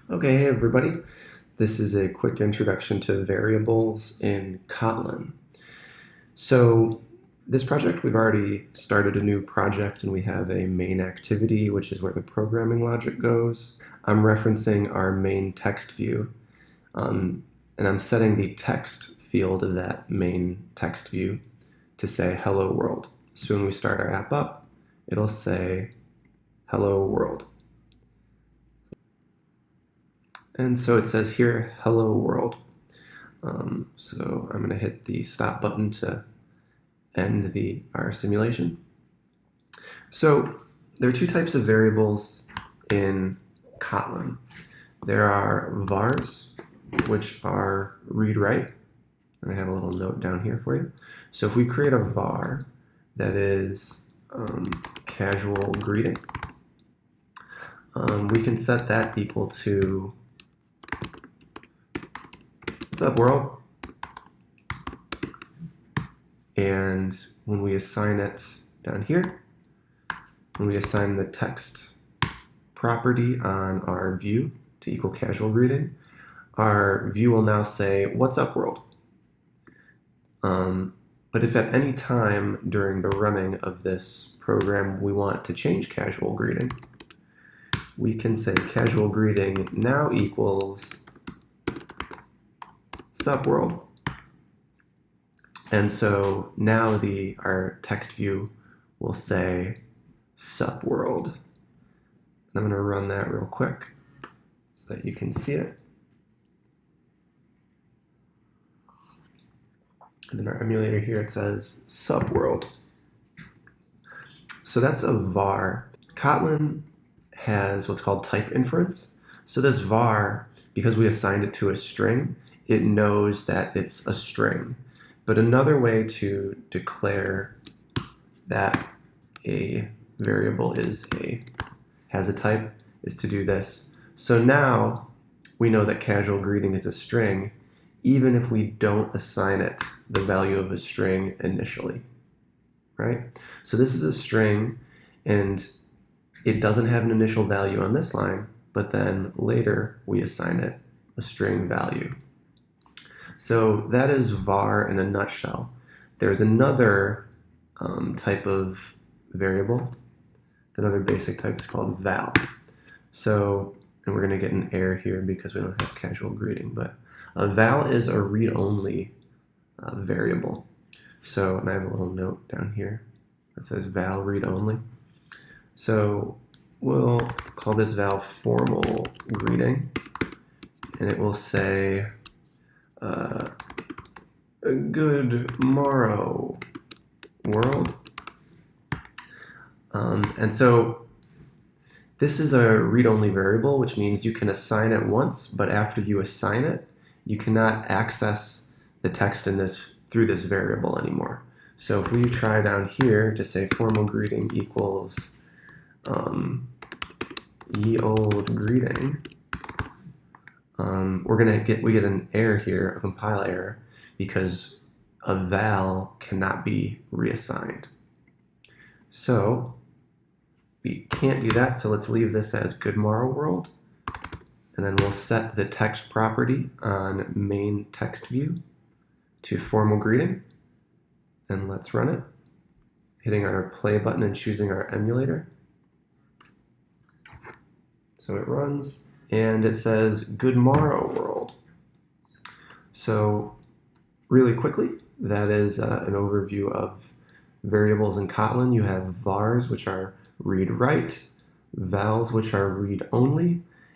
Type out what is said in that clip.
Okay, hey everybody. This is a quick introduction to variables in Kotlin. So this project, we've already started a new project and we have a main activity, which is where the programming logic goes. I'm referencing our main text view, and I'm setting the text field of that main text view to say hello world. So when we start our app up, it'll say hello world. And so it says here, hello world. So I'm going to hit the stop button to end our simulation. So there are two types of variables in Kotlin. There are vars, which are read-write, and I have a little note down here for you. So if we create a var that is casual greeting, we can set that equal to what's up world, and when we assign it down here, when we assign the text property on our view to equal casual greeting, our view will now say what's up world. But if at any time during the running of this program we want to change casual greeting, we can say casual greeting now equals sup world. And so now our text view will say sup world. And I'm going to run that real quick so that you can see it. And in our emulator here it says sup world. So that's a var. Kotlin has what's called type inference. So this var, because we assigned it to a string, it knows that it's a string. But another way to declare that a variable has a type is to do this. So now we know that casual greeting is a string, even if we don't assign it the value of a string initially, right? So this is a string, and it doesn't have an initial value on this line, but then later we assign it a string value. So that is var in a nutshell. There's another type of variable. Another basic type is called val. So, and we're going to get an error here because we don't have casual greeting, but a val is a read-only variable. So, and I have a little note down here that says val read-only. So we'll call this val formal greeting, and it will say good morrow world. And so this is a read-only variable, which means you can assign it once, but after you assign it, you cannot access the text in this through this variable anymore. So if we try down here to say formal greeting equals ye old greeting, we get an error here, a compile error, because a val cannot be reassigned. So we can't do that, so let's leave this as good morrow world, and then we'll set the text property on main text view to formal greeting, and let's run it, hitting our play button and choosing our emulator. So it runs, and it says good morrow world. So really quickly, that is an overview of variables in Kotlin. You have vars, which are read-write, vals, which are read-only,